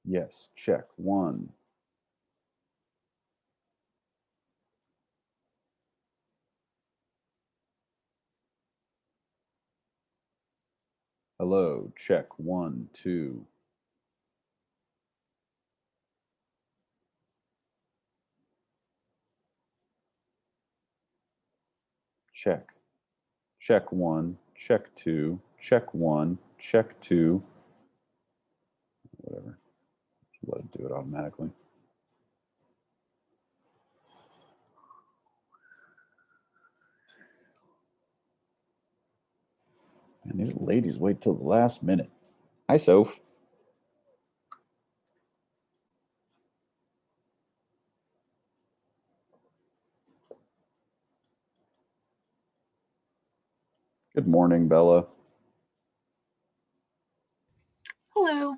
Yes, check one. Hello, check one, two. Check. Check one, check two, check one, check two. Whatever. Let it do it automatically. And these ladies wait till the last minute. Hi, Soph. Good morning, Bella. Hello.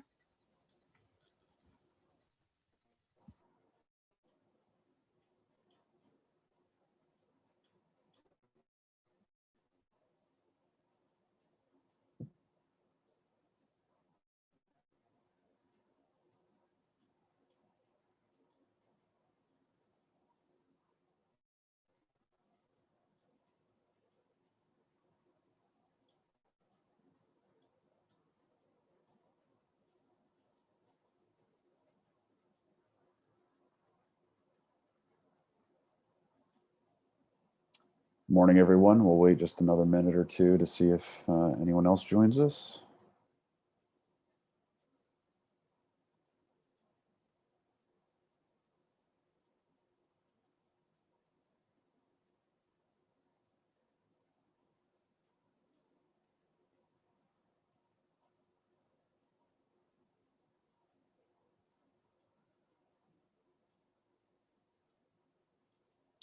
Morning, everyone. We'll wait just another minute or two to see if anyone else joins us.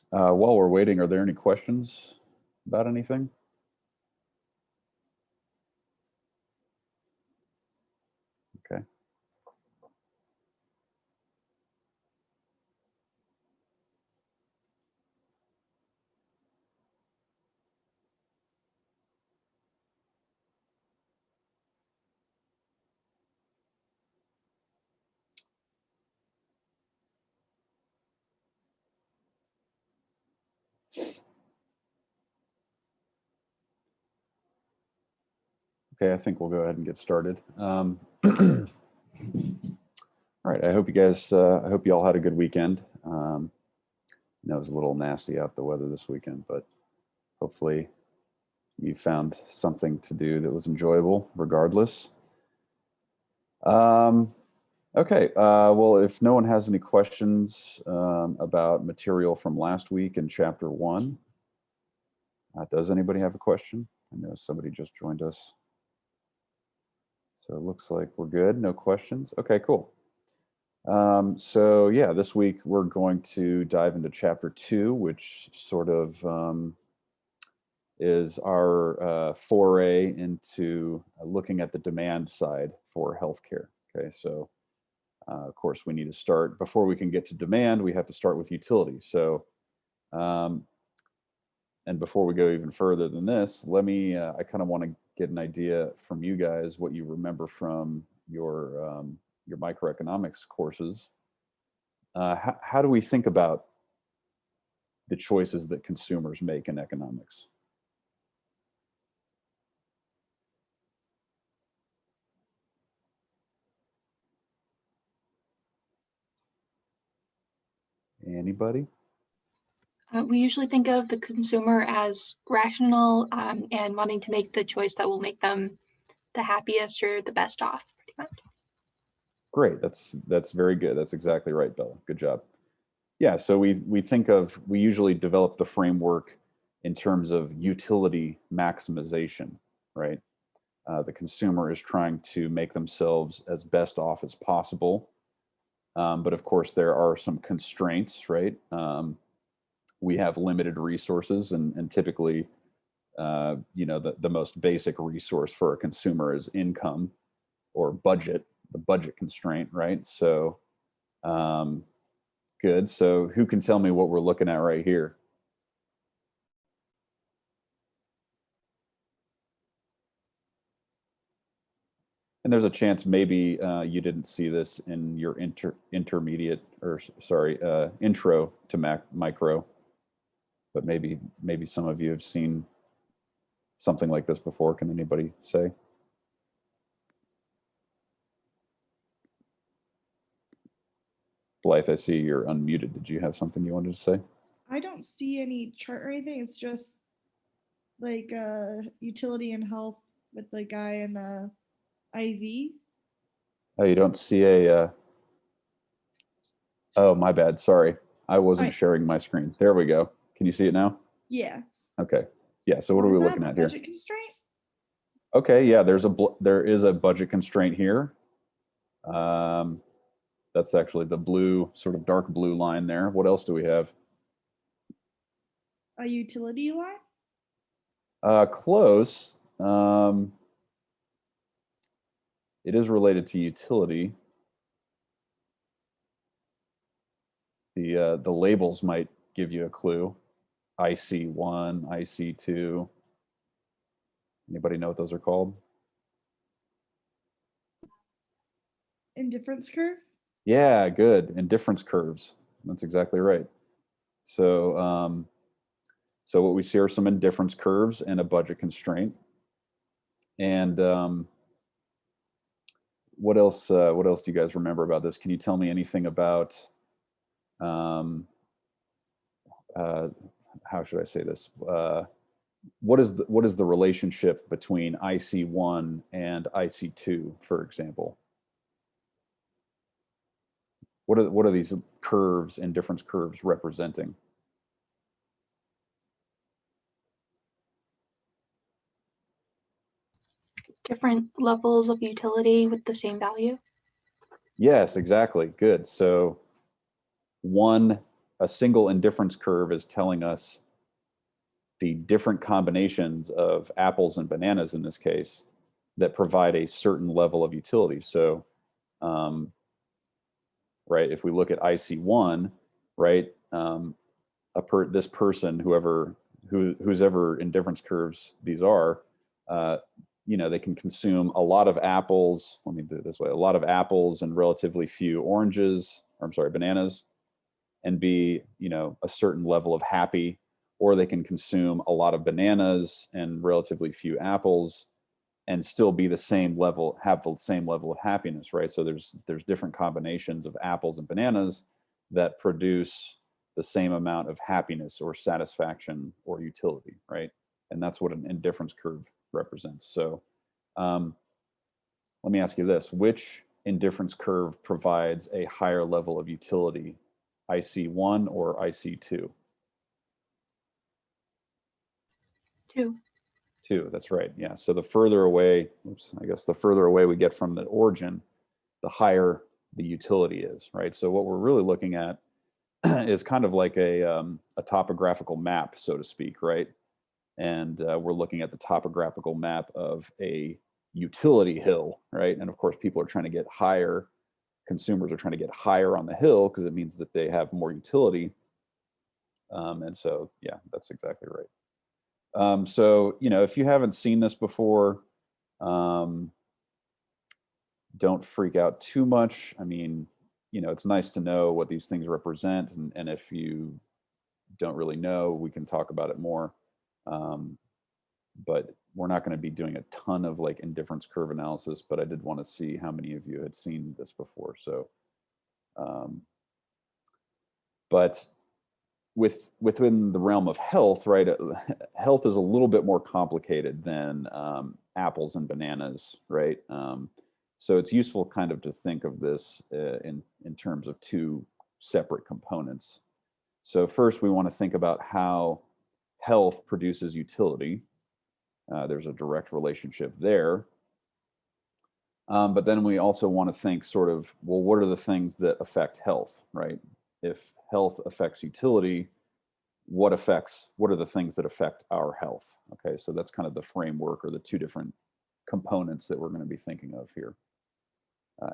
While we're waiting, are there any questions about anything? Okay. Okay, I think we'll go ahead and get started. All right, I hope you guys, I hope you all had a good weekend. I know it was a little nasty out the weather this weekend, but hopefully you found something to do that was enjoyable regardless. Okay, well, if no one has any questions about material from last week in chapter one, does anybody have a question? I know somebody just joined us. So it looks like we're good, no questions. Okay, cool. So yeah, this week we're going to dive into chapter two, which sort of is our foray into looking at the demand side for healthcare. Okay, so of course we need to start, before we can get to demand, we have to start with utility. So, and before we go even further than this, let me, I kind of want to get an idea from you guys what you remember from your microeconomics courses. How do we think about the choices that consumers make in economics? Anybody? We usually think of the consumer as rational and wanting to make the choice that will make them the happiest or the best off, pretty much. Great, that's very good. That's exactly right, Bella. Good job. Yeah, so we usually develop the framework in terms of utility maximization, right? The consumer is trying to make themselves as best off as possible. But of course, there are some constraints, right? We have limited resources, and typically, the most basic resource for a consumer is income or budget, the budget constraint, right? So, good. So, who can tell me what we're looking at right here? And there's a chance maybe you didn't see this in your intermediate, or sorry, intro to micro, but maybe some of you have seen something like this before. Can anybody say? Blythe, I see you're unmuted. Did you have something you wanted to say? I don't see any chart or anything. It's just like utility and health with the guy in the IV. Oh, you don't see a, oh, my bad. Sorry. I wasn't sharing my screen. There we go. Can you see it now? Yeah. Okay. Yeah. So what are we looking at here? Budget constraint? Okay. Yeah. There is a budget constraint here. That's actually the blue, sort of dark blue line there. What else do we have? A utility line? Close. It is related to utility. The labels might give you a clue. IC1, IC2. Anybody know what those are called? Indifference curve? Yeah, good. Indifference curves. That's exactly right. So, so what we see are some indifference curves and a budget constraint. And what else? What else do you guys remember about this? Can you tell me anything about? How should I say this? What is the relationship between IC1 and IC2, for example? What are these curves, indifference curves, representing? Different levels of utility with the same value. Yes, exactly. Good. So a single indifference curve is telling us the different combinations of apples and bananas in this case that provide a certain level of utility. So, right, if we look at IC1, right, this person, whose ever indifference curves these are, they can consume a lot of apples. Let me do it this way: a lot of apples and relatively few bananas, and be, a certain level of happy. Or they can consume a lot of bananas and relatively few apples and still be have the same level of happiness, right? So there's different combinations of apples and bananas that produce the same amount of happiness or satisfaction or utility, right? And that's what an indifference curve represents. So let me ask you this: which indifference curve provides a higher level of utility, IC1 or IC2? Two, that's right. Yeah. So the further away, the further away we get from the origin, the higher the utility is, right? So what we're really looking at is kind of like a topographical map, so to speak, right? And we're looking at the topographical map of a utility hill, right? And of course, people are trying to get higher. Consumers are trying to get higher on the hill because it means that they have more utility. And so, yeah, that's exactly right. So, if you haven't seen this before, don't freak out too much. I mean, it's nice to know what these things represent. And if you don't really know, we can talk about it more. But we're not going to be doing a ton of like indifference curve analysis, but I did want to see how many of you had seen this before. So, but within the realm of health, right? Health is a little bit more complicated than apples and bananas, right? So it's useful kind of to think of this in terms of two separate components. So first, we want to think about how health produces utility. There's a direct relationship there. But then we also want to think sort of, well, what are the things that affect health, right? If health affects utility, what are the things that affect our health? Okay, so that's kind of the framework or the two different components that we're going to be thinking of here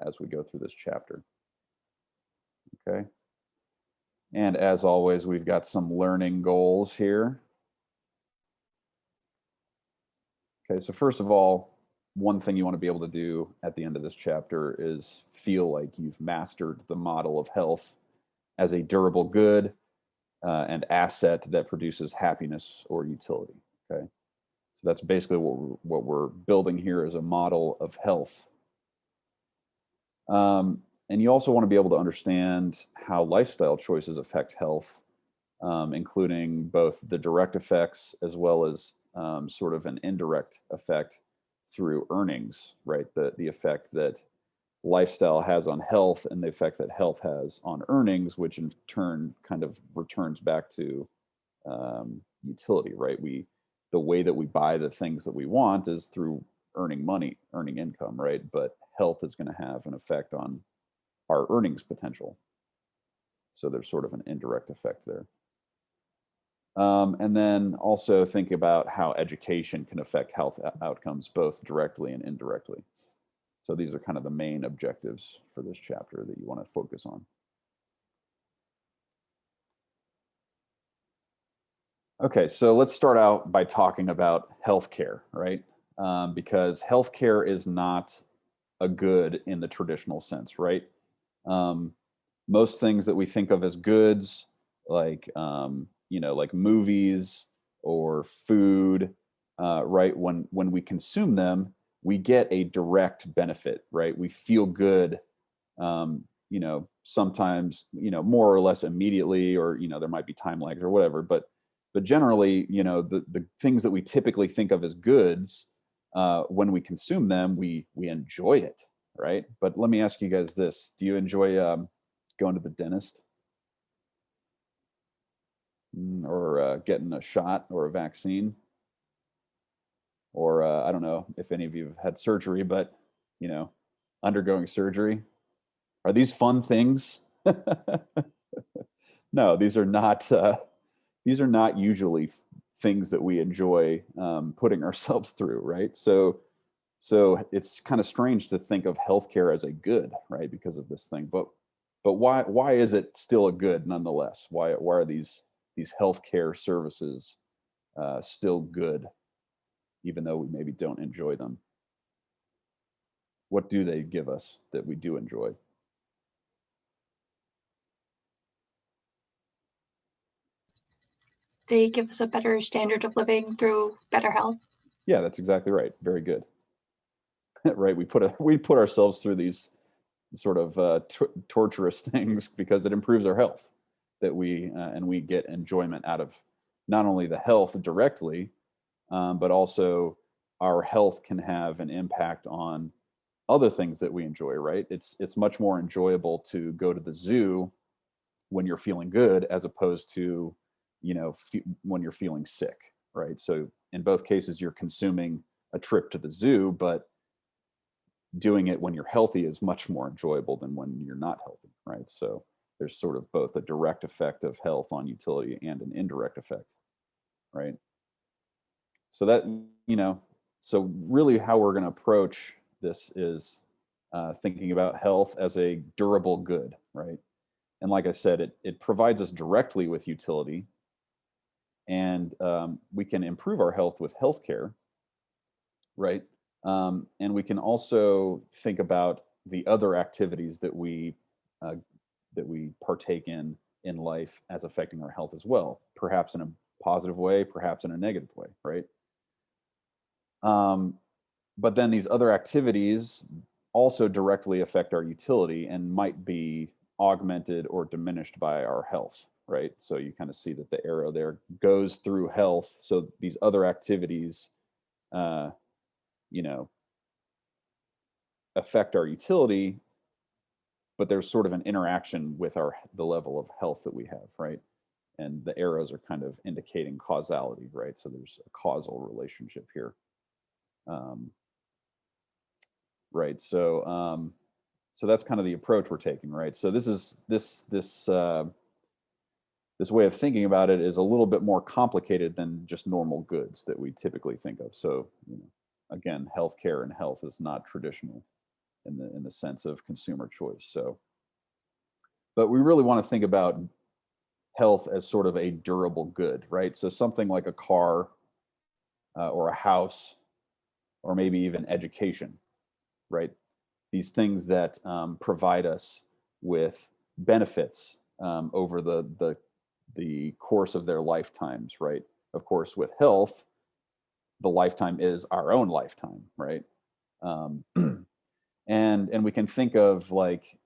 as we go through this chapter. Okay. And as always, we've got some learning goals here. Okay, so first of all, one thing you want to be able to do at the end of this chapter is feel like you've mastered the model of health as a durable good and asset that produces happiness or utility. Okay, so that's basically what we're building here as a model of health. And you also want to be able to understand how lifestyle choices affect health, including both the direct effects as well as sort of an indirect effect through earnings, right? The effect that lifestyle has on health and the effect that health has on earnings, which in turn kind of returns back to utility, right? The way that we buy the things that we want is through earning money, earning income, right? But health is going to have an effect on our earnings potential. So there's sort of an indirect effect there. And then also think about how education can affect health outcomes, both directly and indirectly. So these are kind of the main objectives for this chapter that you want to focus on. Okay, so let's start out by talking about healthcare, right? Because healthcare is not a good in the traditional sense, right? Most things that we think of as goods, like like movies or food, right? When we consume them, we get a direct benefit, right? We feel good, sometimes, more or less immediately, or there might be time lags or whatever, but generally, the things that we typically think of as goods, when we consume them, we enjoy it, right? But let me ask you guys this: do you enjoy going to the dentist, or getting a shot or a vaccine, or I don't know if any of you have had surgery, but undergoing surgery? Are these fun things? No, these are not. These are not usually things that we enjoy putting ourselves through, right? So it's kind of strange to think of healthcare as a good, right, because of this thing. But why is it still a good nonetheless? Why are these healthcare services still good, even though we maybe don't enjoy them? What do they give us that we do enjoy? They give us a better standard of living through better health. Yeah, that's exactly right. Very good. Right, we put ourselves through these sort of torturous things because it improves our health, that we get enjoyment out of not only the health directly, but also our health can have an impact on other things that we enjoy, right? It's much more enjoyable to go to the zoo when you're feeling good as opposed to when you're feeling sick, right? So in both cases you're consuming a trip to the zoo, but doing it when you're healthy is much more enjoyable than when you're not healthy, right? So there's sort of both a direct effect of health on utility and an indirect effect, right? So that, so really how we're going to approach this is thinking about health as a durable good, right? And like I said, it provides us directly with utility, and we can improve our health with healthcare, right? And we can also think about the other activities uh, that we partake in life as affecting our health as well, perhaps in a positive way, perhaps in a negative way, right? But then these other activities also directly affect our utility and might be augmented or diminished by our health, right? So you kind of see that the arrow there goes through health. So these other activities, uh, affect our utility, but there's sort of an interaction with the level of health that we have, right? And the arrows are kind of indicating causality, right? So there's a causal relationship here. Right. So that's kind of the approach we're taking, right? So this way of thinking about it is a little bit more complicated than just normal goods that we typically think of. So, again, healthcare and health is not traditional in the sense of consumer choice. So, but we really want to think about health as sort of a durable good, right? So something like a car or a house or maybe even education, right? These things that provide us with benefits over the course of their lifetimes, right? Of course, with health, the lifetime is our own lifetime, right? Um, and we can think of like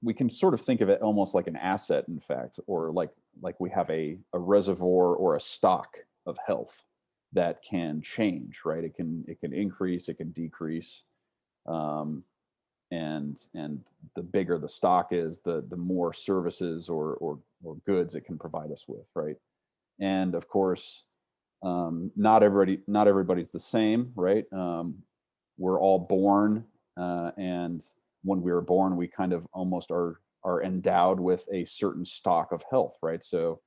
we can sort of think of it almost like an asset, in fact, or like we have a reservoir or a stock of health that can change, right? It can increase, it can decrease. And the bigger the stock is, the more services or goods it can provide us with, right? And of course, not everybody's the same, right? We're all born, and when we were born, we kind of almost are endowed with a certain stock of health, right? So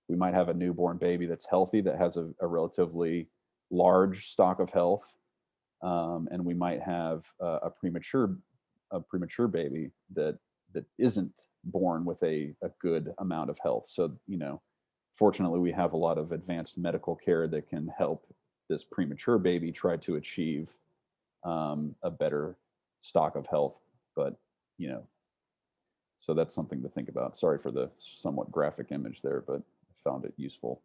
we might have a newborn baby that's healthy, that has a relatively large stock of health, and we might have a premature baby that isn't born with a good amount of health. So, fortunately, we have a lot of advanced medical care that can help this premature baby try to achieve a better stock of health. But, so that's something to think about. Sorry for the somewhat graphic image there, but I found it useful.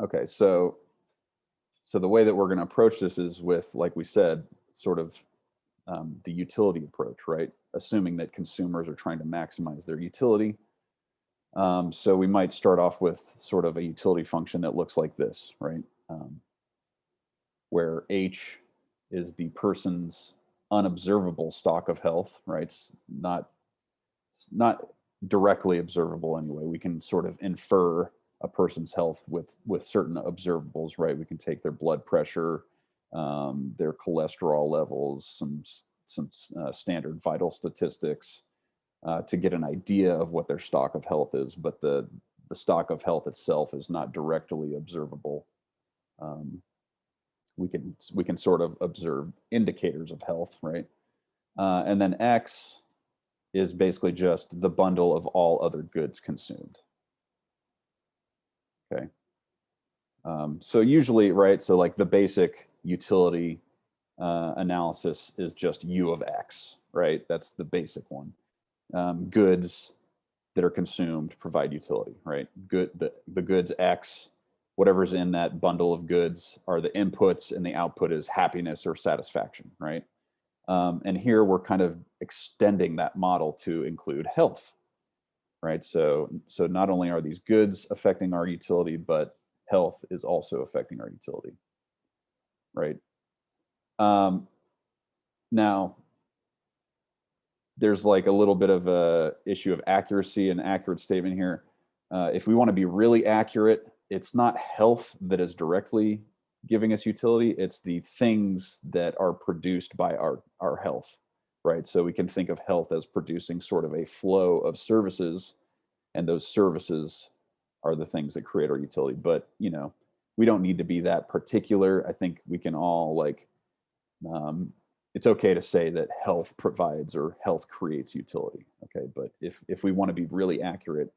Okay, so the way that we're going to approach this is with, like we said, sort of the utility approach, right? Assuming that consumers are trying to maximize their utility. So we might start off with sort of a utility function that looks like this, right? Where H is the person's unobservable stock of health, right? It's not directly observable anyway. We can sort of infer a person's health with certain observables, right? We can take their blood pressure, their cholesterol levels, some standard vital statistics to get an idea of what their stock of health is. But the stock of health itself is not directly observable. We can sort of observe indicators of health, right? And then X is basically just the bundle of all other goods consumed. Okay. So usually, right, so like the basic utility analysis is just U of X, right? That's the basic one. Goods that are consumed provide utility, right? The goods X, whatever's in that bundle of goods are the inputs, and the output is happiness or satisfaction, right? And here we're kind of extending that model to include health, right? So not only are these goods affecting our utility, but health is also affecting our utility, right? Now, there's like a little bit of a issue of accuracy and accurate statement here. If we want to be really accurate, it's not health that is directly giving us utility, it's the things that are produced by our health, right? So we can think of health as producing sort of a flow of services, and those services are the things that create our utility. But, we don't need to be that particular. I think we can all it's okay to say that health provides or health creates utility. Okay. But if we want to be really accurate,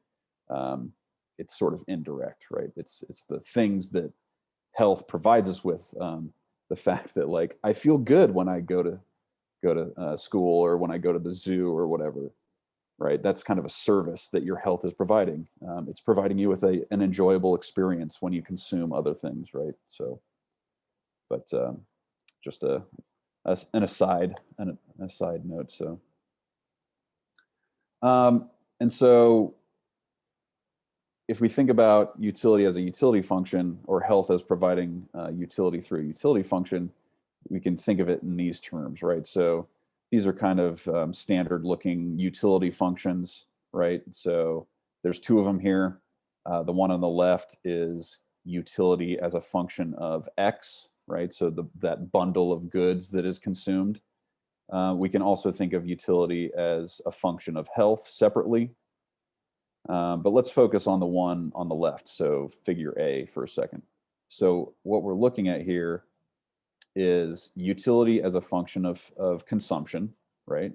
it's sort of indirect, right? It's the things that health provides us with. The fact that like, I feel good when I go to school, or when I go to the zoo or whatever, right? That's kind of a service that your health is providing. It's providing you with an enjoyable experience when you consume other things, right? So, but just an aside note. So, and so if we think about utility as a utility function, or health as providing utility through a utility function, we can think of it in these terms, right? So these are kind of standard looking utility functions, right? So there's two of them here. The one on the left is utility as a function of X, right? So that bundle of goods that is consumed. We can also think of utility as a function of health separately. But let's focus on the one on the left, so figure A for a second. So what we're looking at here is utility as a function of consumption, right?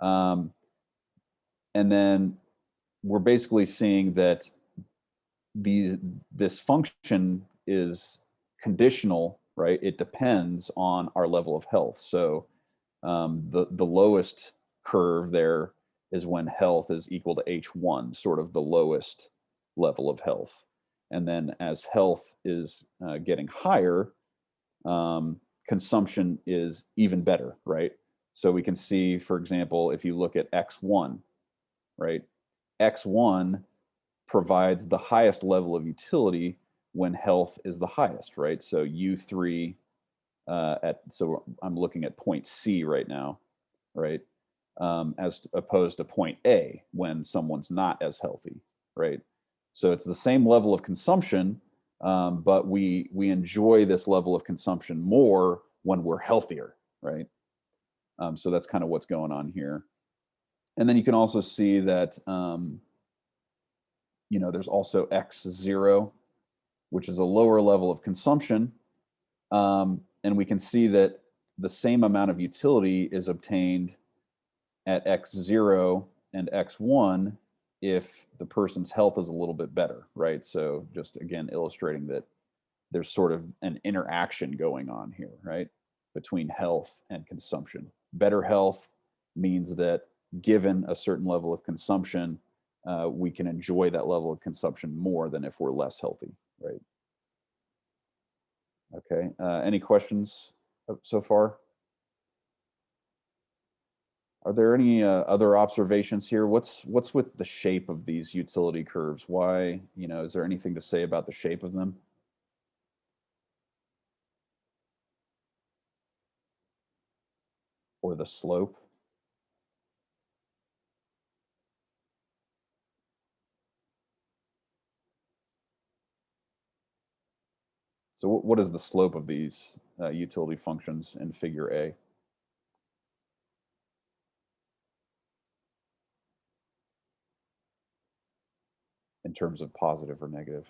And then we're basically seeing that this function is conditional, right? It depends on our level of health. So the lowest curve there is when health is equal to H1, sort of the lowest level of health. And then as health is getting higher, consumption is even better, right? So we can see, for example, if you look at X1, right? X1 provides the highest level of utility when health is the highest, right? So U3 so I'm looking at point C right now, right? As opposed to point A when someone's not as healthy, right? So it's the same level of consumption, but we enjoy this level of consumption more when we're healthier, right? So that's kind of what's going on here. And then you can also see that, there's also X0, which is a lower level of consumption. And we can see that the same amount of utility is obtained at X0 and X1 if the person's health is a little bit better, right? So just again, illustrating that there's sort of an interaction going on here, right? Between health and consumption. Better health means that given a certain level of consumption, we can enjoy that level of consumption more than if we're less healthy, right? Okay, any questions so far? Are there any other observations here? What's with the shape of these utility curves? Why, is there anything to say about the shape of them? Or the slope? So what is the slope of these utility functions in figure A? In terms of positive or negative?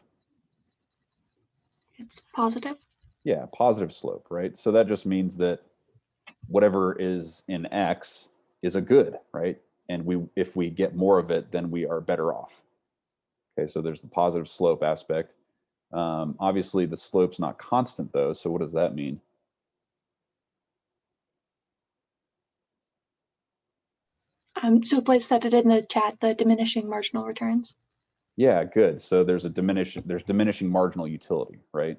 It's positive. Yeah, positive slope, right? So that just means that whatever is in X is a good, right? And if we get more of it, then we are better off. Okay, so there's the positive slope aspect. Obviously, the slope's not constant, though, so what does that mean? So Blaise said it in the chat, the diminishing marginal returns. Yeah, good. So there's diminishing marginal utility, right?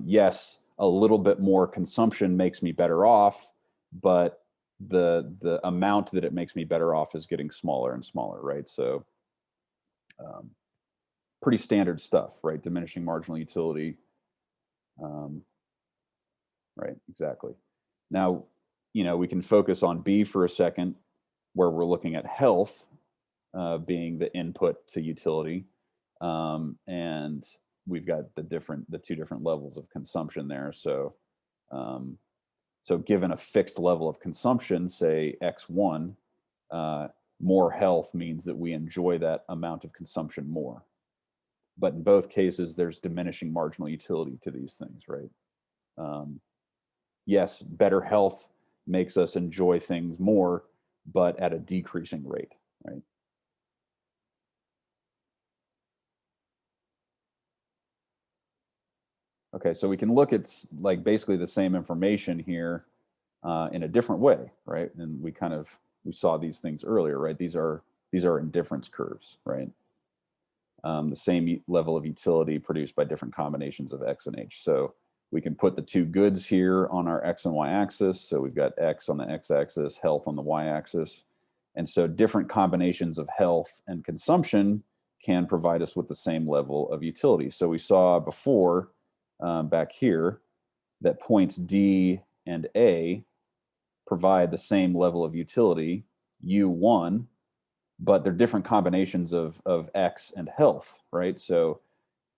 Yes, a little bit more consumption makes me better off, but the amount that it makes me better off is getting smaller and smaller, right? So pretty standard stuff, right? Diminishing marginal utility. Right, exactly. Now, we can focus on B for a second, where we're looking at health being the input to utility. And we've got the two different levels of consumption there. So, so given a fixed level of consumption, say X1, more health means that we enjoy that amount of consumption more. But in both cases, there's diminishing marginal utility to these things, right? Yes, better health makes us enjoy things more, but at a decreasing rate, right? Okay, so we can look at like basically the same information here in a different way, right? And we saw these things earlier, right? These are indifference curves, right? The same level of utility produced by different combinations of X and H. So we can put the two goods here on our X and Y axis. So we've got X on the X axis, health on the Y axis. And so different combinations of health and consumption can provide us with the same level of utility. So we saw before back here that points D and A provide the same level of utility, U1, but they're different combinations of X and health, right? So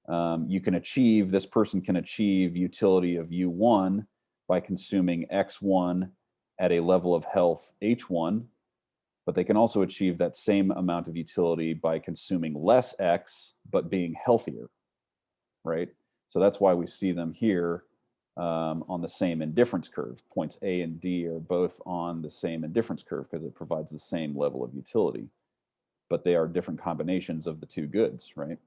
this person can achieve utility of U1 by consuming X1 at a level of health H1, but they can also achieve that same amount of utility by consuming less X, but being healthier, right? So that's why we see them here on the same indifference curve. Points A and D are both on the same indifference curve because it provides the same level of utility, but they are different combinations of the two goods, right?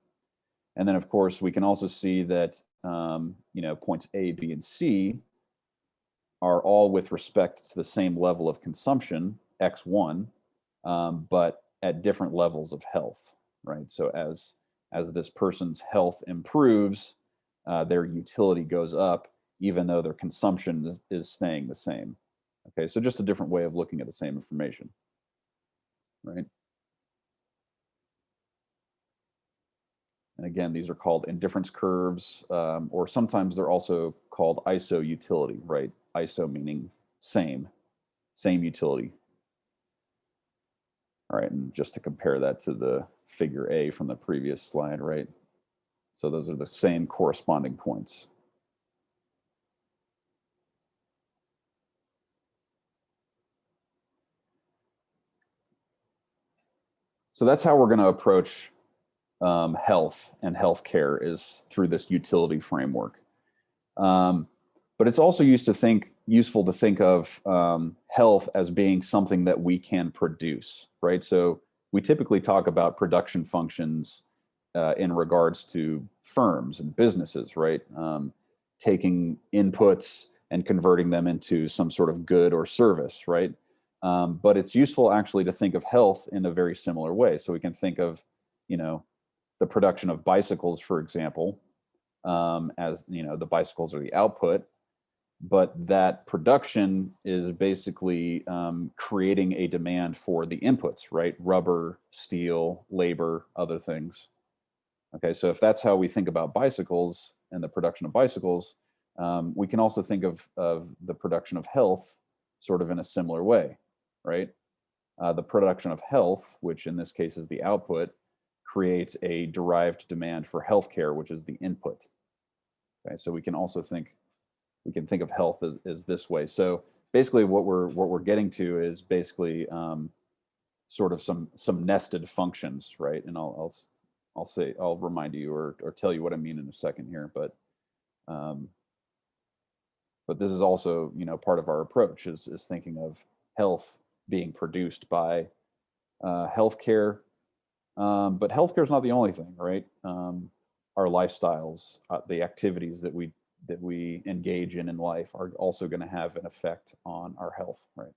And then, of course, we can also see that points A, B, and C are all with respect to the same level of consumption, X1, but at different levels of health, right? So as this person's health improves, their utility goes up, even though their consumption is staying the same. Okay, so just a different way of looking at the same information, right? And again, these are called indifference curves, or sometimes they're also called ISO utility, right? ISO meaning same utility. All right, and just to compare that to the figure A from the previous slide, right? So those are the same corresponding points. So that's how we're going to approach health and healthcare, is through this utility framework. But it's also useful to think of health as being something that we can produce, right? So we typically talk about production functions in regards to firms and businesses, right? Taking inputs and converting them into some sort of good or service, right? But it's useful actually to think of health in a very similar way. So we can think of, the production of bicycles, for example, as the bicycles are the output, but that production is basically creating a demand for the inputs, right? Rubber, steel, labor, other things. Okay, so if that's how we think about bicycles and the production of bicycles, we can also think of the production of health sort of in a similar way, right? The production of health, which in this case is the output, creates a derived demand for healthcare, which is the input. Okay, so we can think of health as this way. So basically, what we're getting to is basically sort of some nested functions, right? And I'll remind you or tell you what I mean in a second here, but this is also part of our approach is thinking of health being produced by healthcare. But healthcare is not the only thing, right? Our lifestyles, the activities that we engage in life are also going to have an effect on our health, right?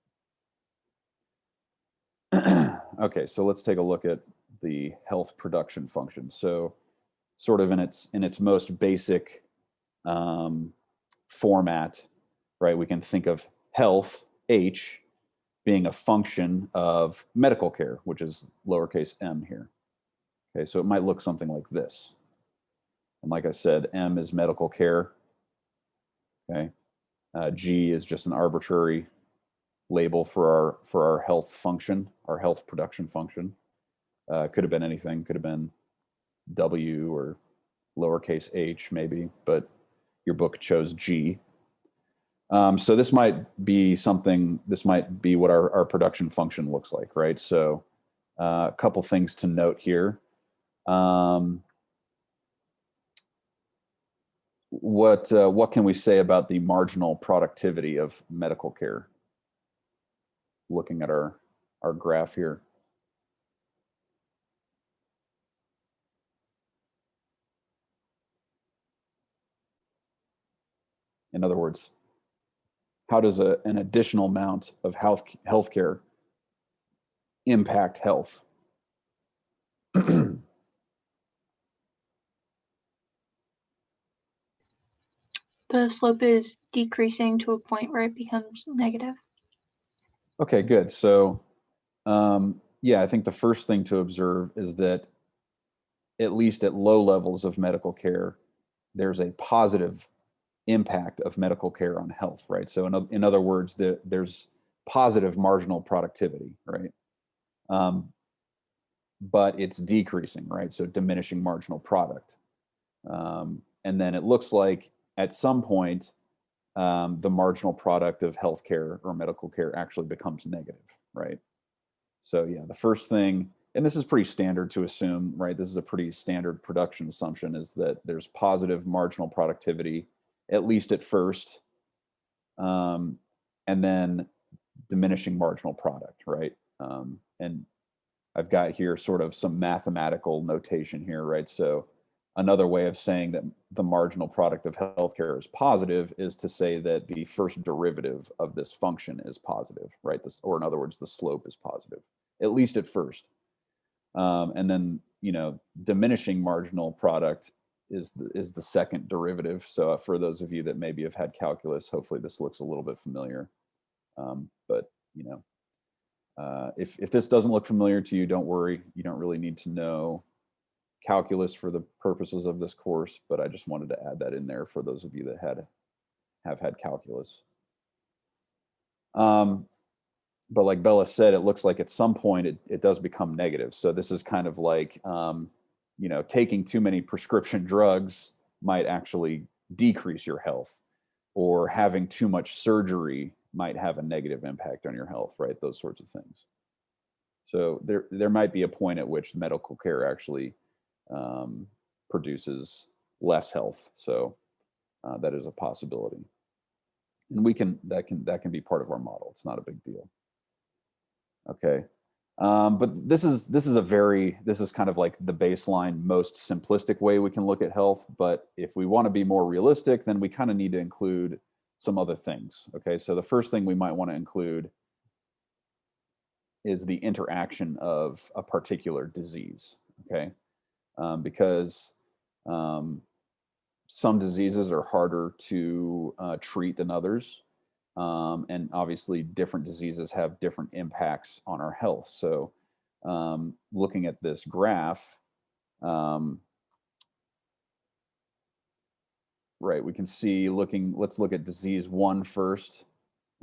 Okay, so let's take a look at the health production function. So sort of in its most basic format, right? We can think of health, H, being a function of medical care, which is lowercase m here. Okay, so it might look something like this. And like I said, M is medical care. Okay, G is just an arbitrary label for our health function, our health production function. Could have been anything. Could have been W or lowercase h maybe, but your book chose G. So this might be something. This might be what our production function looks like, right? So a couple things to note here. What can we say about the marginal productivity of medical care? Looking at our graph here. In other words, how does an additional amount of healthcare impact health? The slope is decreasing to a point where it becomes negative. Okay, good. So, yeah, I think the first thing to observe is that at least at low levels of medical care, there's a positive impact of medical care on health, right? So in other words, there's positive marginal productivity, right? But it's decreasing, right? So diminishing marginal product. And then it looks like at some point, the marginal product of healthcare or medical care actually becomes negative, right? So yeah, the first thing, and this is pretty standard to assume, right? This is a pretty standard production assumption, is that there's positive marginal productivity, at least at first, and then diminishing marginal product, right? And I've got here sort of some mathematical notation here, right? So another way of saying that the marginal product of healthcare is positive is to say that the first derivative of this function is positive, right? This, or in other words, the slope is positive, at least at first. And then, you know, diminishing marginal product is the second derivative. So for those of you that maybe have had calculus, hopefully this looks a little bit familiar. But you know, if this doesn't look familiar to you, don't worry. You don't really need to know calculus for the purposes of this course, but I just wanted to add that in there for those of you that have had calculus. But like Bella said, it looks like at some point it does become negative. So this is kind of like, you know, taking too many prescription drugs might actually decrease your health, or having too much surgery might have a negative impact on your health, right? Those sorts of things. So there might be a point at which medical care actually produces less health. So that is a possibility, and that can be part of our model. It's not a big deal. Okay, but this is kind of like the baseline, most simplistic way we can look at health. But if we want to be more realistic, then we kind of need to include some other things. Okay, so the first thing we might want to include is the interaction of a particular disease. Okay, because some diseases are harder to treat than others. And obviously different diseases have different impacts on our health. So looking at this graph, right, we can see let's look at disease 1 first.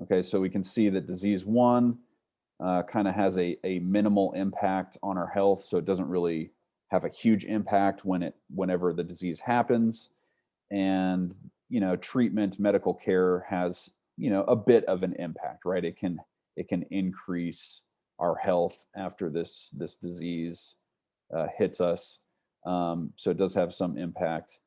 Okay, so we can see that disease 1 kind of has a minimal impact on our health. So it doesn't really have a huge impact whenever the disease happens. And, you know, treatment, medical care has, you know, a bit of an impact, right? It can increase our health after this disease hits us. So it does have some impact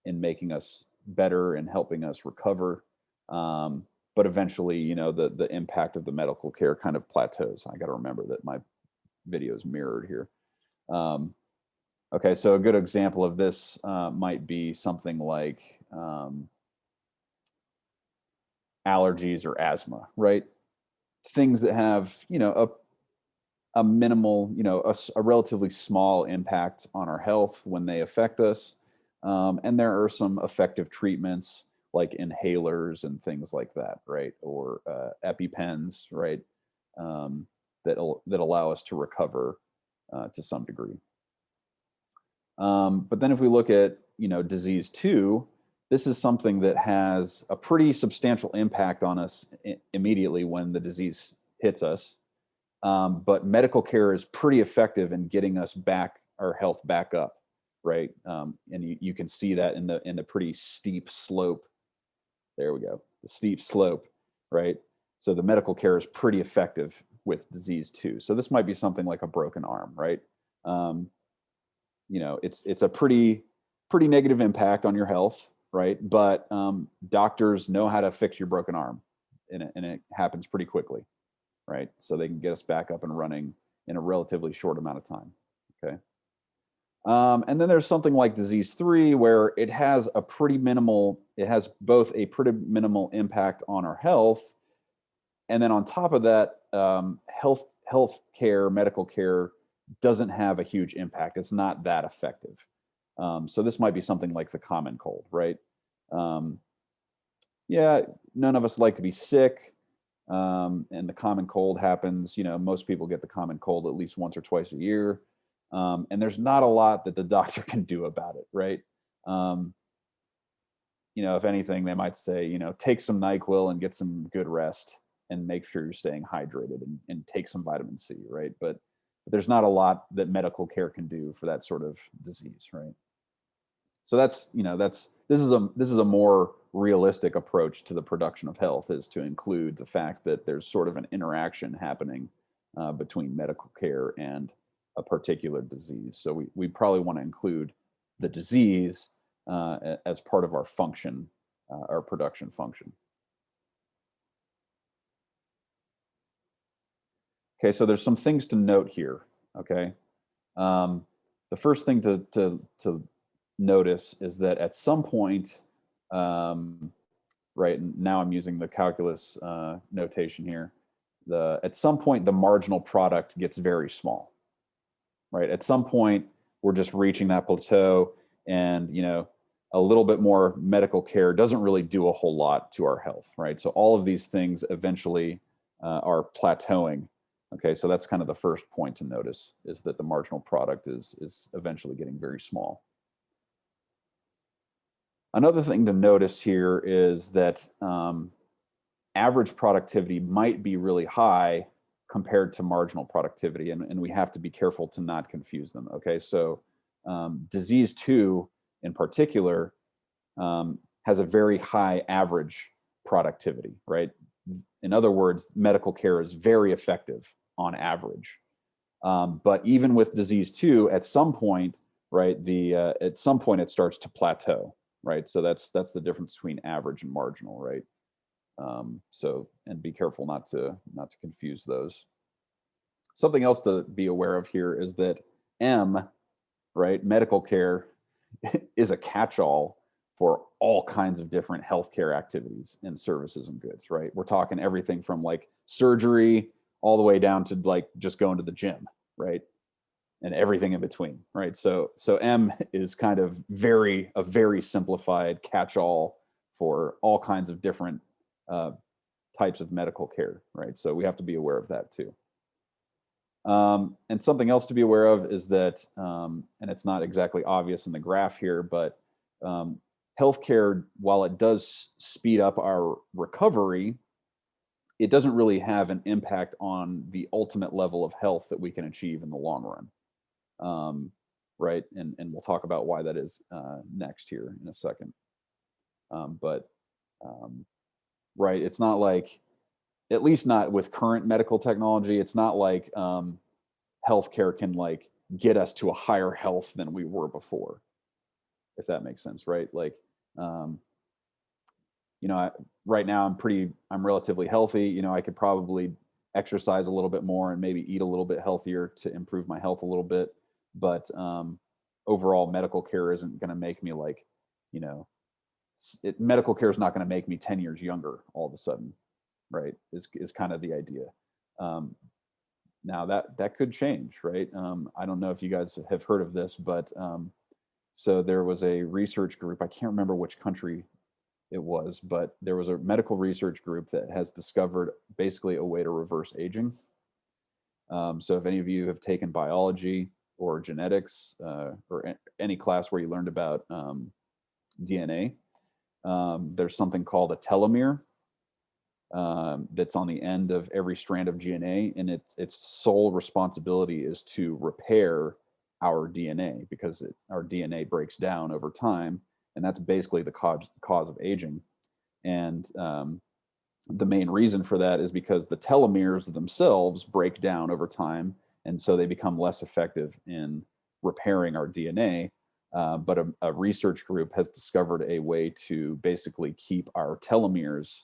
in making us better and helping us recover. But eventually, you know, the impact of the medical care kind of plateaus. I got to remember that my video is mirrored here. Okay, so a good example of this might be something like allergies or asthma, right? Things that have, you know, a minimal, you know, a relatively small impact on our health when they affect us. And there are some effective treatments like inhalers and things like that, right? Or EpiPens, right? That allow us to recover to some degree. But then if we look at, you know, disease 2, this is something that has a pretty substantial impact on us immediately when the disease hits us. But medical care is pretty effective in getting us our health back up, right? And you can see that in the pretty steep slope. There we go, the steep slope, right? So the medical care is pretty effective with disease 2. So this might be something like a broken arm, right? You know, it's a pretty negative impact on your health, right? But doctors know how to fix your broken arm, and it happens pretty quickly, right? So they can get us back up and running in a relatively short amount of time. Okay. And then there's something like disease 3, where it has both a pretty minimal impact on our health, and then on top of that, health care, medical care doesn't have a huge impact. It's not that effective. So this might be something like the common cold, right? Yeah, none of us like to be sick. And the common cold happens, you know, most people get the common cold at least once or twice a year. And there's not a lot that the doctor can do about it, right? You know, if anything, they might say, you know, take some NyQuil and get some good rest and make sure you're staying hydrated and take some vitamin C, right? But there's not a lot that medical care can do for that sort of disease, right? So this is a more realistic approach to the production of health, is to include the fact that there's sort of an interaction happening between medical care and a particular disease. So we probably want to include the disease as part of our function, our production function. Okay, so there's some things to note here. Okay, the first thing to notice is that at some point, right now I'm using the calculus notation here, at some point the marginal product gets very small, right? At some point we're just reaching that plateau, and a little bit more medical care doesn't really do a whole lot to our health, right? So all of these things eventually are plateauing. Okay, so that's kind of the first point to notice, is that the marginal product is eventually getting very small. Another thing to notice here is that average productivity might be really high compared to marginal productivity, and we have to be careful to not confuse them. Okay, so disease 2 in particular has a very high average productivity, right? In other words, medical care is very effective on average. But even with disease 2, at some point, right, at some point it starts to plateau, right? So that's the difference between average and marginal, right? So, and be careful not to confuse those. Something else to be aware of here is that M, right, medical care, is a catch-all for all kinds of different healthcare activities and services and goods, right? We're talking everything from like surgery all the way down to like just going to the gym, right? And everything in between, right? So M is kind of a very simplified catch-all for all kinds of different types of medical care, right? So we have to be aware of that too. And something else to be aware of is that, and it's not exactly obvious in the graph here, but healthcare, while it does speed up our recovery, it doesn't really have an impact on the ultimate level of health that we can achieve in the long run. Right, and we'll talk about why that is next here in a second. Right, it's not like, at least not with current medical technology, it's not like healthcare can like get us to a higher health than we were before, if that makes sense, right? Like, right now I'm relatively healthy. I could probably exercise a little bit more and maybe eat a little bit healthier to improve my health a little bit. But overall, medical care isn't going to make me like, medical care is not going to make me 10 years younger all of a sudden, right? Is kind of the idea. Now that could change, right? I don't know if you guys have heard of this, but so there was a research group, I can't remember which country it was, but there was a medical research group that has discovered basically a way to reverse aging. So if any of you have taken biology or genetics or any class where you learned about DNA, there's something called a telomere that's on the end of every strand of DNA, and its sole responsibility is to repair our DNA, because our DNA breaks down over time, and that's basically the cause of aging. And the main reason for that is because the telomeres themselves break down over time, and so they become less effective in repairing our DNA. But a research group has discovered a way to basically keep our telomeres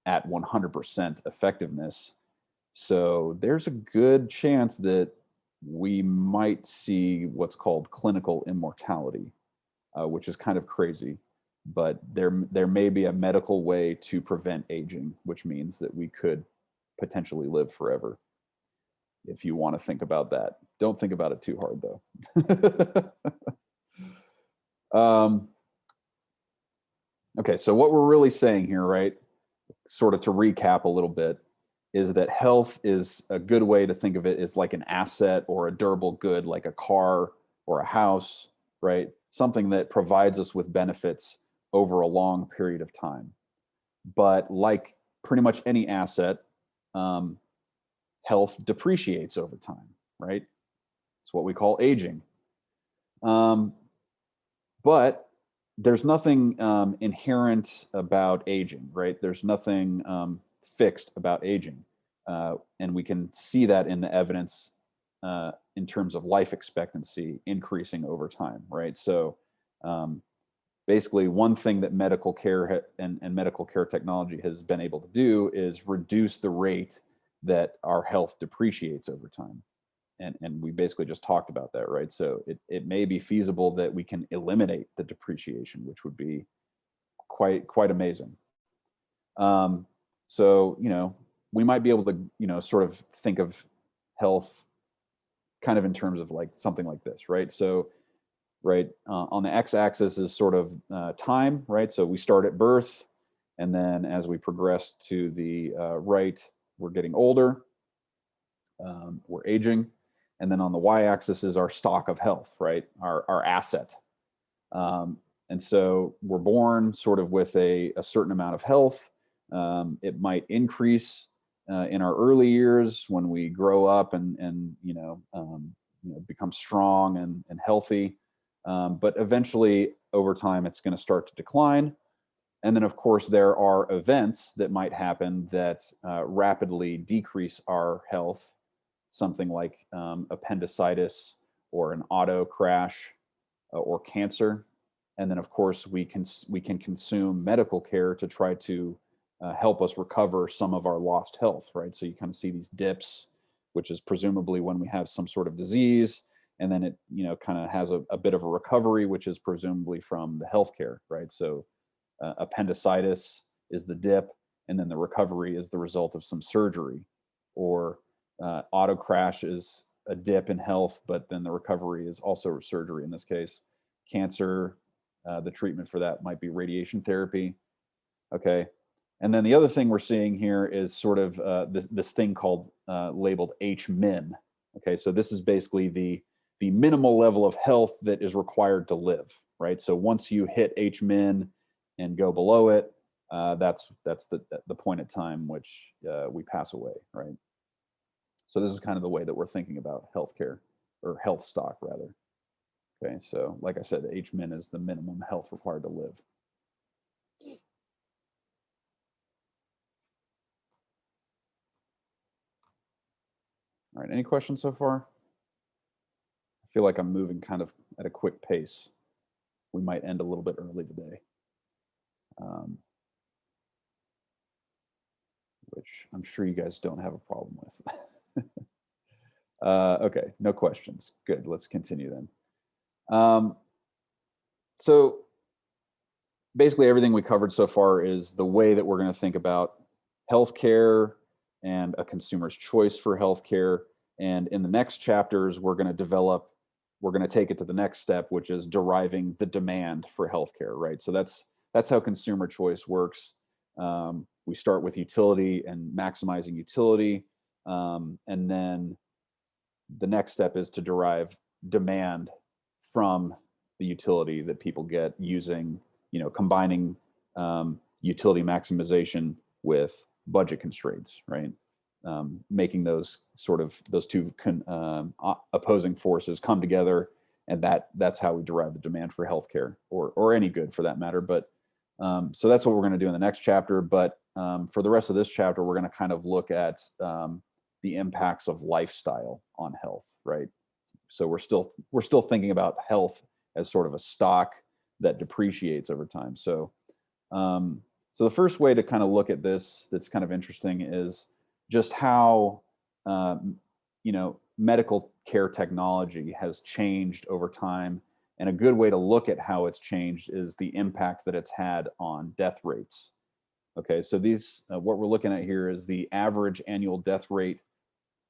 at 100% effectiveness. So there's a good chance that we might see what's called clinical immortality, which is kind of crazy. But there may be a medical way to prevent aging, which means that we could potentially live forever. If you want to think about that, don't think about it too hard though. Okay, so what we're really saying here, right, sort of to recap a little bit, is that health is a good way to think of it as like an asset or a durable good, like a car or a house, right? Something that provides us with benefits over a long period of time. But like pretty much any asset, health depreciates over time, right? It's what we call aging. But there's nothing inherent about aging, right? There's nothing fixed about aging. And we can see that in the evidence in terms of life expectancy increasing over time, right? So basically, one thing that medical care and medical care technology has been able to do is reduce the rate that our health depreciates over time. and we basically just talked about that, right? So it may be feasible that we can eliminate the depreciation, which would be quite amazing. So, we might be able to, sort of think of health kind of in terms of like something like this, right? So, right, on the x-axis is sort of time, right? So we start at birth, and then as we progress to the right, we're getting older, we're aging, and then on the y-axis is our stock of health, right? Our asset. And so we're born sort of with a certain amount of health. It might increase in our early years when we grow up and become strong and healthy. But eventually, over time, it's going to start to decline. And then, of course, there are events that might happen that rapidly decrease our health, something like appendicitis or an auto crash or cancer. And then, of course, we can consume medical care to try to help us recover some of our lost health, right? So you kind of see these dips, which is presumably when we have some sort of disease, and then it kind of has a bit of a recovery, which is presumably from the healthcare, right? So appendicitis is the dip, and then the recovery is the result of some surgery, or auto crash is a dip in health, but then the recovery is also surgery in this case. Cancer, the treatment for that might be radiation therapy. Okay. And then the other thing we're seeing here is sort of this thing called labeled H-min. Okay. So this is basically the minimal level of health that is required to live, right? So once you hit H-min and go below it, that's the point at time which we pass away, right? So this is kind of the way that we're thinking about healthcare, or health stock rather. Okay, so like I said, H-min is the minimum health required to live. All right, any questions so far? I feel like I'm moving kind of at a quick pace. We might end a little bit early today, which I'm sure you guys don't have a problem with. Okay, no questions. Good, let's continue then. So basically everything we covered so far is the way that we're going to think about healthcare and a consumer's choice for healthcare. And in the next chapters, we're going to take it to the next step, which is deriving the demand for healthcare, right? So that's how consumer choice works. We start with utility and maximizing utility. And then the next step is to derive demand from the utility that people get using, combining utility maximization with budget constraints, right? Making those two opposing forces come together, and that's how we derive the demand for healthcare, or any good for that matter. But so that's what we're going to do in the next chapter. But for the rest of this chapter, we're going to kind of look at the impacts of lifestyle on health, right? So we're still thinking about health as sort of a stock that depreciates over time. So so the first way to kind of look at this that's kind of interesting is just how medical care technology has changed over time. And a good way to look at how it's changed is the impact that it's had on death rates. Okay, so these what we're looking at here is the average annual death rate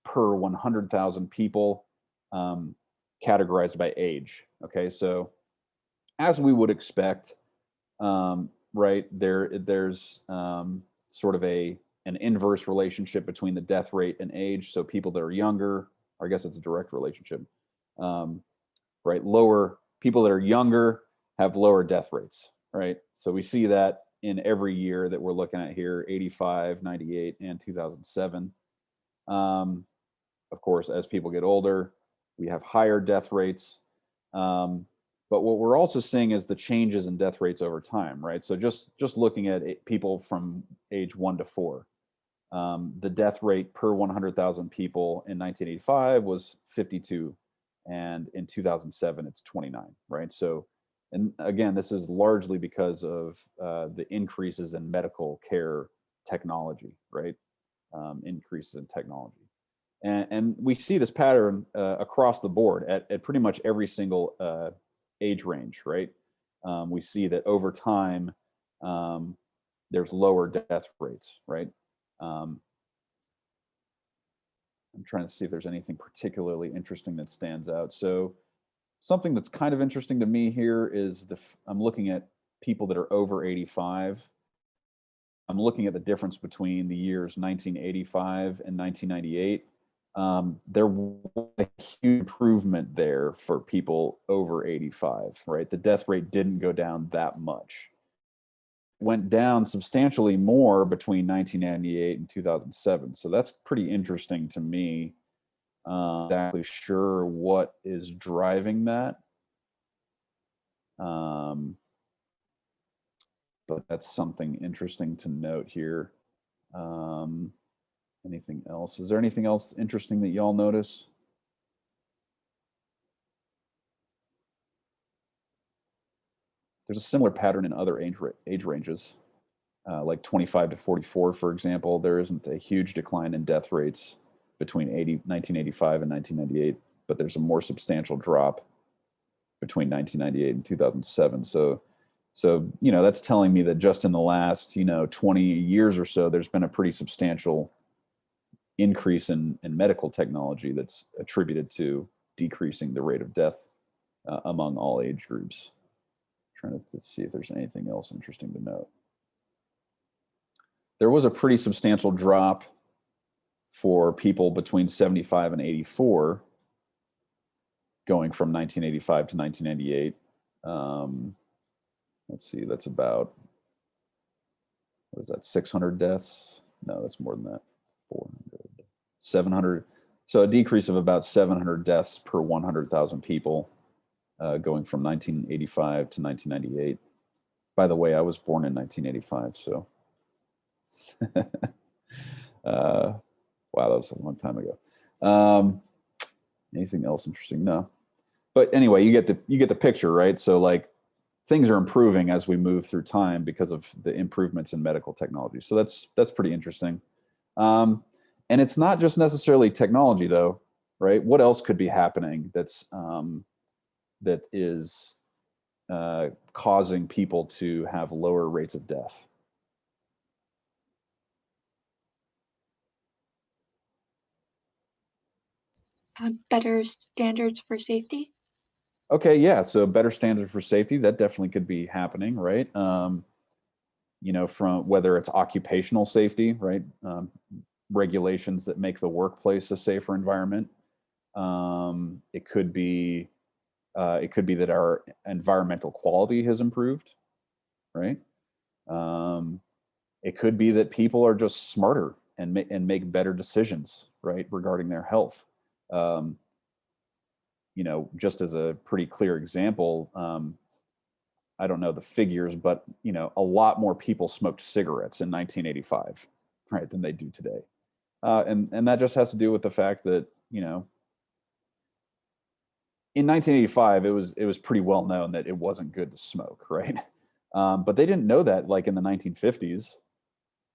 per 100,000 people, categorized by age. Okay, so as we would expect, right, there's sort of an inverse relationship between the death rate and age. So people that are younger, or I guess it's a direct relationship, right? Lower people that are younger have lower death rates, right? So we see that in every year that we're looking at here, 85, 98, and 2007. Of course, as people get older, we have higher death rates. But what we're also seeing is the changes in death rates over time, right? So just looking at people from age 1 to 4, the death rate per 100,000 people in 1985 was 52, and in 2007 it's 29, right? So, and again, this is largely because of the increases in medical care technology, right? Increases in technology. And we see this pattern across the board at pretty much every single age range, right? We see that over time, there's lower death rates, right? I'm trying to see if there's anything particularly interesting that stands out. So something that's kind of interesting to me here is I'm looking at people that are over 85. I'm looking at the difference between the years 1985 and 1998. There was a huge improvement there for people over 85, right? The death rate didn't go down that much. It went down substantially more between 1998 and 2007. So that's pretty interesting to me. Exactly sure what is driving that. But that's something interesting to note here. Anything else? Is there anything else interesting that y'all notice? There's a similar pattern in other age ranges, like 25 to 44, for example. There isn't a huge decline in death rates between 1985 and 1998, but there's a more substantial drop between 1998 and 2007. So that's telling me that just in the last 20 years or so, there's been a pretty substantial increase in medical technology that's attributed to decreasing the rate of death among all age groups. Trying to see if there's anything else interesting to note. There was a pretty substantial drop for people between 75 and 84 going from 1985 to 1998. Let's see, that's about, what is that, 600 deaths? No, that's more than that. 400, 700. So a decrease of about 700 deaths per 100,000 people going from 1985 to 1998. By the way, I was born in 1985, so wow, that was a long time ago. Anything else interesting? No. But anyway, you get the picture, right? So like things are improving as we move through time because of the improvements in medical technology. So that's pretty interesting. And it's not just necessarily technology, though, right? What else could be happening that is causing people to have lower rates of death? Better standards for safety. Okay, yeah. So better standards for safety, that definitely could be happening, right? From whether it's occupational safety, right? Regulations that make the workplace a safer environment. It could be that our environmental quality has improved, right? It could be that people are just smarter and make better decisions, right, regarding their health. Just as a pretty clear example, I don't know the figures, but a lot more people smoked cigarettes in 1985, right, than they do today. And that just has to do with the fact that, in 1985, it was pretty well known that it wasn't good to smoke, right? But they didn't know that like in the 1950s,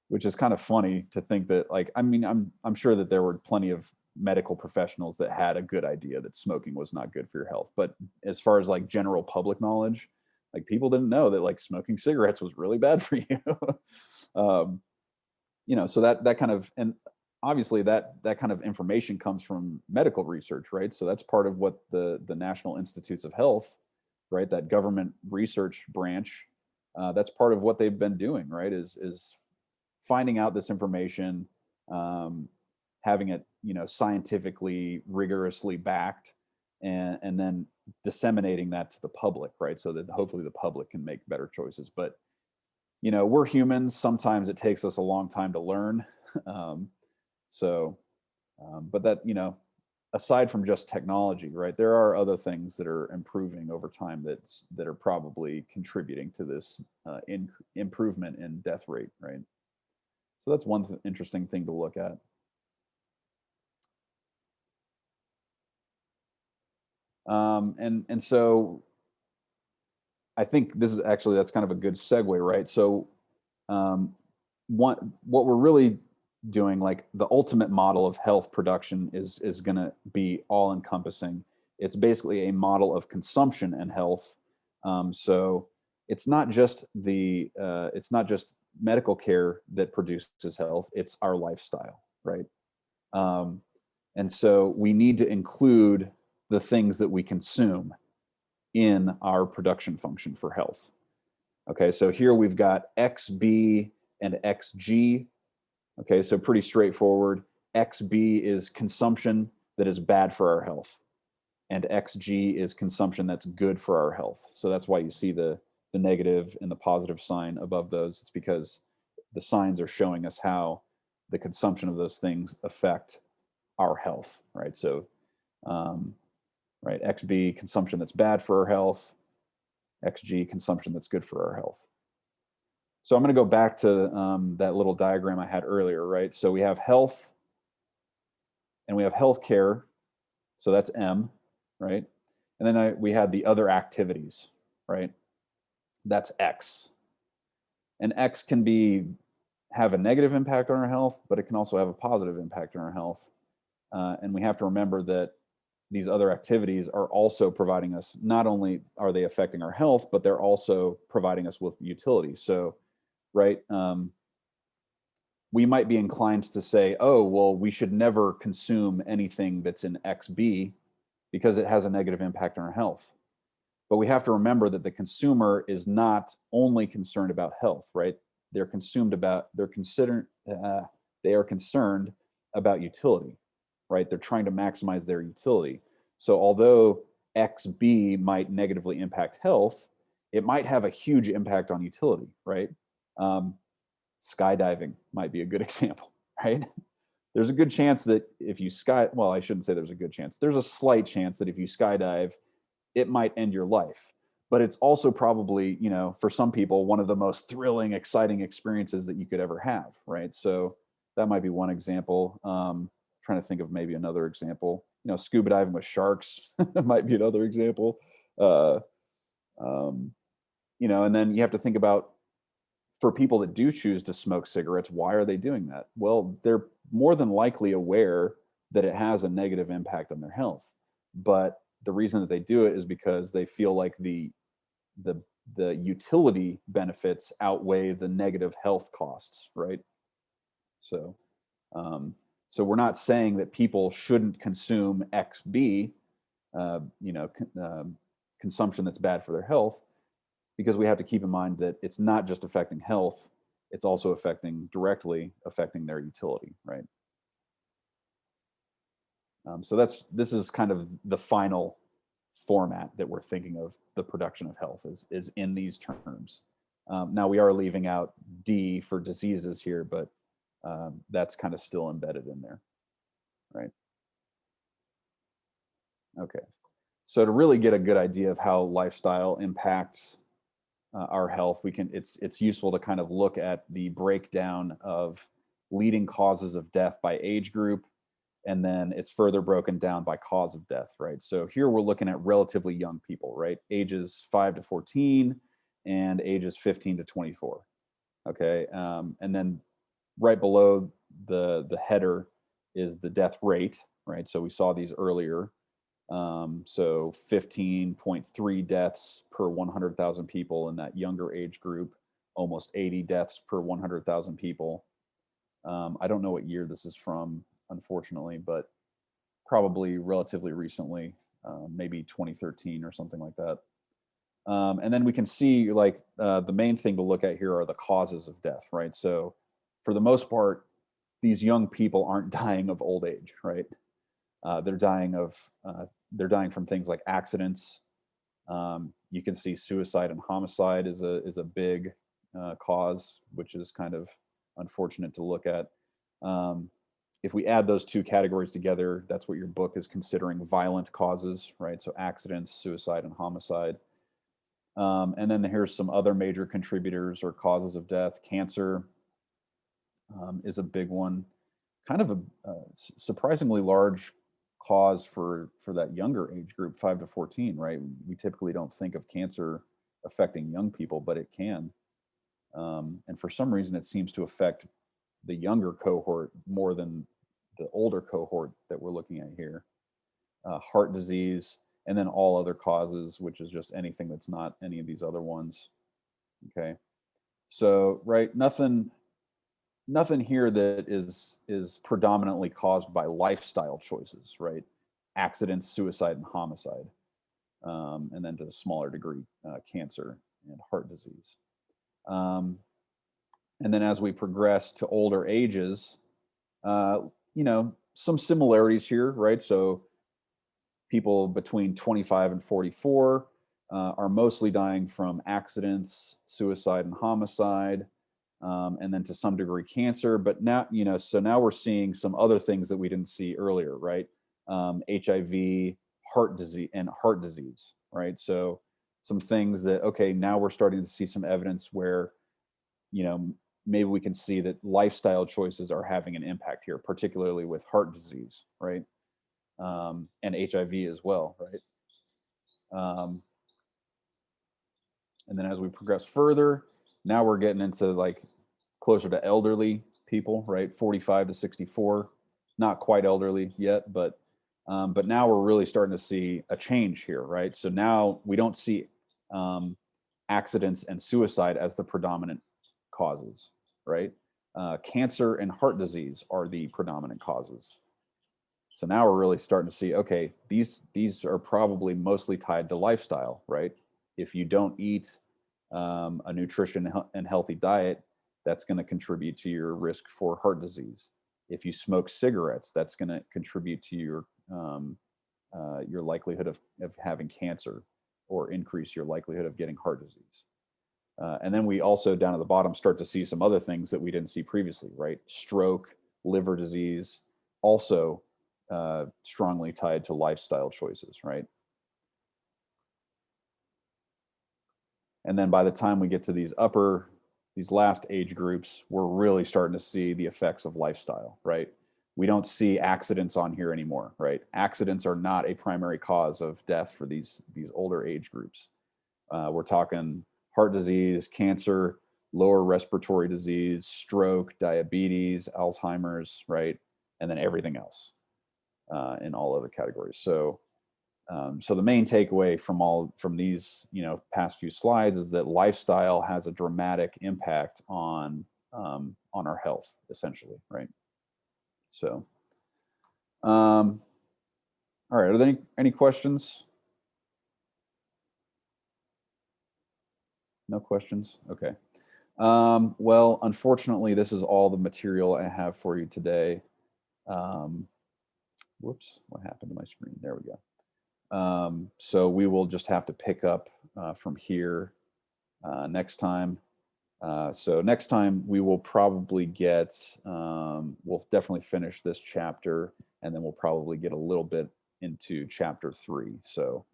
which is kind of funny to think that, like, I mean, I'm sure that there were plenty of medical professionals that had a good idea that smoking was not good for your health. But as far as like general public knowledge, like people didn't know that like smoking cigarettes was really bad for you. So that kind of, and obviously that kind of information comes from medical research, right? So that's part of what the National Institutes of Health, right, that government research branch, that's part of what they've been doing, right, is finding out this information, having it scientifically rigorously backed, and then disseminating that to the public, right, so that hopefully the public can make better choices. But we're humans, sometimes it takes us a long time to learn. But that, aside from just technology, right, there are other things that are improving over time that are probably contributing to this improvement in death rate, right? So that's one interesting thing to look at. And so I think that's kind of a good segue, right? So what we're really doing like the ultimate model of health production is going to be all encompassing. It's basically a model of consumption and health. So it's not just medical care that produces health, it's our lifestyle, right? And so we need to include the things that we consume in our production function for health. Okay, so here we've got XB and XG. Okay, so pretty straightforward. XB is consumption that is bad for our health, and XG is consumption that's good for our health. So that's why you see the negative and the positive sign above those. It's because the signs are showing us how the consumption of those things affect our health, right? So, right, XB, consumption that's bad for our health, XG, consumption that's good for our health. So I'm going to go back to that little diagram I had earlier, right? So we have health and we have healthcare. So that's M, right? And then we had the other activities, right? That's X. And X can have a negative impact on our health, but it can also have a positive impact on our health. And we have to remember that these other activities are also providing us, not only are they affecting our health, but they're also providing us with utility. So, right, we might be inclined to say, oh, well, we should never consume anything that's in XB because it has a negative impact on our health. But we have to remember that the consumer is not only concerned about health, right? They are concerned about utility, right? They're trying to maximize their utility. So although XB might negatively impact health, it might have a huge impact on utility, right? Skydiving might be a good example, right? There's a good chance that if you well, I shouldn't say there's a good chance. There's a slight chance that if you skydive, it might end your life. But it's also probably, for some people, one of the most thrilling, exciting experiences that you could ever have, right? So that might be one example. Trying to think of maybe another example. Scuba diving with sharks might be another example. And then you have to think about, for people that do choose to smoke cigarettes, why are they doing that? Well, they're more than likely aware that it has a negative impact on their health. But the reason that they do it is because they feel like the utility benefits outweigh the negative health costs, right? So, so we're not saying that people shouldn't consume XB, consumption that's bad for their health, because we have to keep in mind that it's not just affecting health, it's also directly affecting their utility, right? So this is kind of the final format that we're thinking of the production of health is in these terms. Now we are leaving out D for diseases here, but that's kind of still embedded in there, right? Okay, so to really get a good idea of how lifestyle impacts our health, it's useful to kind of look at the breakdown of leading causes of death by age group, and then it's further broken down by cause of death, right? So here we're looking at relatively young people, right? Ages 5 to 14 and ages 15 to 24. Okay, and then right below the header is the death rate, right? So we saw these earlier. So 15.3 deaths per 100,000 people in that younger age group, almost 80 deaths per 100,000 people. I don't know what year this is from, unfortunately, but probably relatively recently, maybe 2013 or something like that. And then we can see like the main thing to look at here are the causes of death, right? So for the most part, these young people aren't dying of old age, right? They're dying from things like accidents. You can see suicide and homicide is a big cause, which is kind of unfortunate to look at. If we add those two categories together, that's what your book is considering violent causes, right? So accidents, suicide, and homicide. And then here's some other major contributors or causes of death. Cancer is a big one. Kind of a surprisingly large cause for that younger age group, 5 to 14, right? We typically don't think of cancer affecting young people, but it can. And for some reason, it seems to affect the younger cohort more than the older cohort that we're looking at here. Heart disease, and then all other causes, which is just anything that's not any of these other ones. Okay, so right, nothing here that is predominantly caused by lifestyle choices, right? Accidents, suicide, and homicide, and then to a smaller degree, cancer and heart disease. And then as we progress to older ages, you know, some similarities here, right? So people between 25 and 44 are mostly dying from accidents, suicide, and homicide, and then to some degree cancer. But now, you know, so now we're seeing some other things that we didn't see earlier, right? HIV, heart disease, right? So some things that, okay, now we're starting to see some evidence where, you know, maybe we can see that lifestyle choices are having an impact here, particularly with heart disease, right? And HIV as well, right? And then as we progress further, now we're getting into like closer to elderly people, right? 45 to 64, not quite elderly yet, but now we're really starting to see a change here, right? So now we don't see accidents and suicide as the predominant causes, right? Cancer and heart disease are the predominant causes. So now we're really starting to see, okay, these are probably mostly tied to lifestyle, right? If you don't eat a nutrition and healthy diet, that's going to contribute to your risk for heart disease. If you smoke cigarettes, that's going to contribute to your likelihood of having cancer or increase your likelihood of getting heart disease. And then we also down at the bottom start to see some other things that we didn't see previously, right? Stroke, liver disease, also strongly tied to lifestyle choices, right? And then by the time we get to these last age groups, we're really starting to see the effects of lifestyle, right? We don't see accidents on here anymore, right? Accidents are not a primary cause of death for these older age groups. We're talking heart disease, cancer, lower respiratory disease, stroke, diabetes, Alzheimer's, right? And then everything else in all other categories. So the main takeaway from these, you know, past few slides is that lifestyle has a dramatic impact on our health, essentially, right? So, all right. Are there any questions? No questions. Okay. Well, unfortunately, this is all the material I have for you today. Whoops! What happened to my screen? There we go. So we will just have to pick up from here next time. So next time we will probably get, we'll definitely finish this chapter, and then we'll probably get a little bit into chapter 3. So,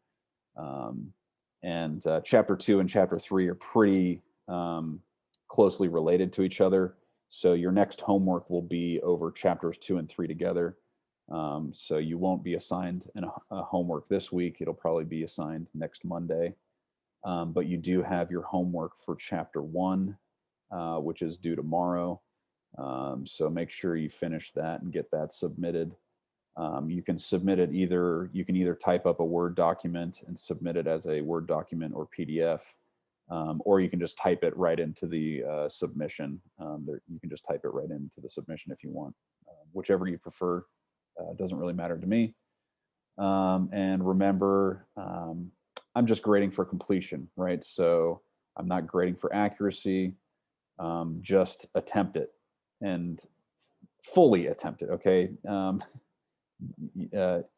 and chapter 2 and chapter 3 are pretty closely related to each other. So your next homework will be over chapters 2 and 3 together. So you won't be assigned a homework this week. It'll probably be assigned next Monday. But you do have your homework for chapter 1, which is due tomorrow. So make sure you finish that and get that submitted. You can submit it you can either type up a Word document and submit it as a Word document or PDF, or you can just type it right into the submission. You can just type it right into the submission if you want. Whichever you prefer, doesn't really matter to me. And remember, I'm just grading for completion, right? So I'm not grading for accuracy. Just attempt it and fully attempt it, okay?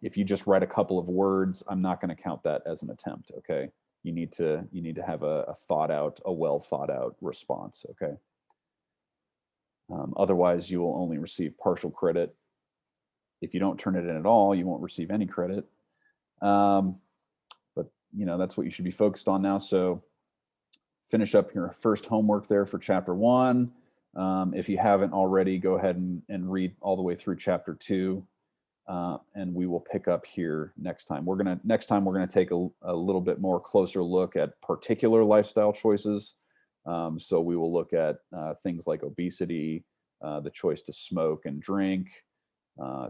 If you just write a couple of words, I'm not going to count that as an attempt, okay? You need to have a well thought out response, okay? Otherwise, you will only receive partial credit. If you don't turn it in at all, you won't receive any credit. But you know, that's what you should be focused on now. So finish up your first homework there for chapter 1. If you haven't already, go ahead and read all the way through chapter 2. And we will pick up here next time. Next time we're gonna take a little bit more closer look at particular lifestyle choices. So we will look at things like obesity, the choice to smoke and drink,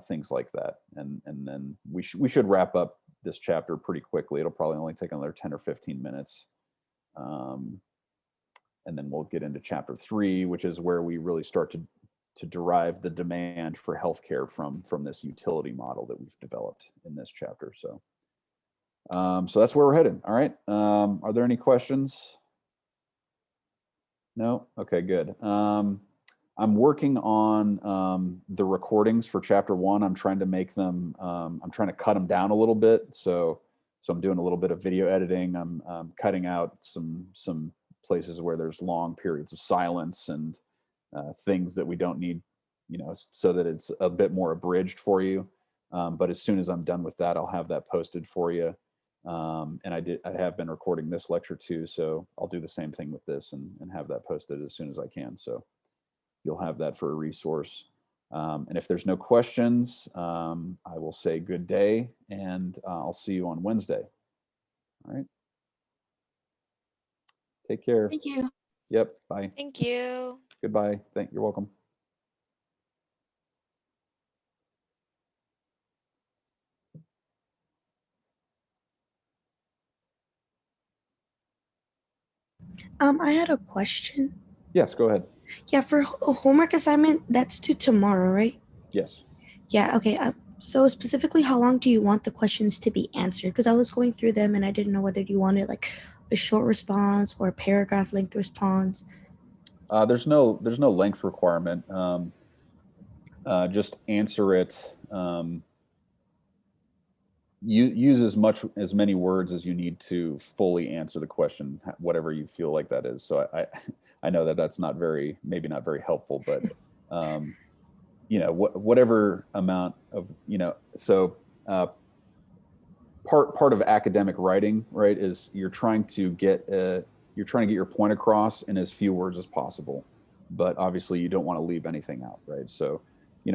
things like that. And then we should wrap up this chapter pretty quickly. It'll probably only take another 10 or 15 minutes. And then we'll get into chapter 3, which is where we really start to derive the demand for healthcare from this utility model that we've developed in this chapter. So, so that's where we're headed. All right. Are there any questions? No? Okay, good. I'm working on the recordings for chapter 1. I'm trying to make them, I'm trying to cut them down a little bit. So I'm doing a little bit of video editing. I'm cutting out some places where there's long periods of silence and things that we don't need, so that it's a bit more abridged for you. But as soon as I'm done with that, I'll have that posted for you. And I have been recording this lecture too, so I'll do the same thing with this and have that posted as soon as I can. So you'll have that for a resource. And if there's no questions, I will say good day, and I'll see you on Wednesday. All right. Take care. Thank you. Yep. Bye. Thank you. Goodbye. You're welcome. I had a question. Yes, go ahead. Yeah, for a homework assignment, that's due tomorrow, right? Yes. Yeah, okay. So specifically, how long do you want the questions to be answered? Because I was going through them and I didn't know whether you wanted like a short response or a paragraph length response. There's no length requirement. Just answer it. Use as many words as you need to fully answer the question, whatever you feel like that is. So I know that that's maybe not very helpful, but whatever amount of, so part of academic writing, right, is you're trying to get your point across in as few words as possible, but obviously you don't want to leave anything out, right? So,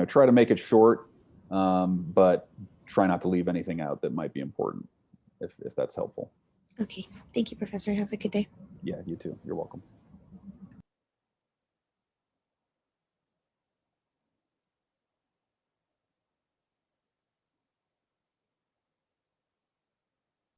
try to make it short, but try not to leave anything out that might be important, if that's helpful. Okay, thank you, Professor. Have a good day. Yeah, you too. You're welcome.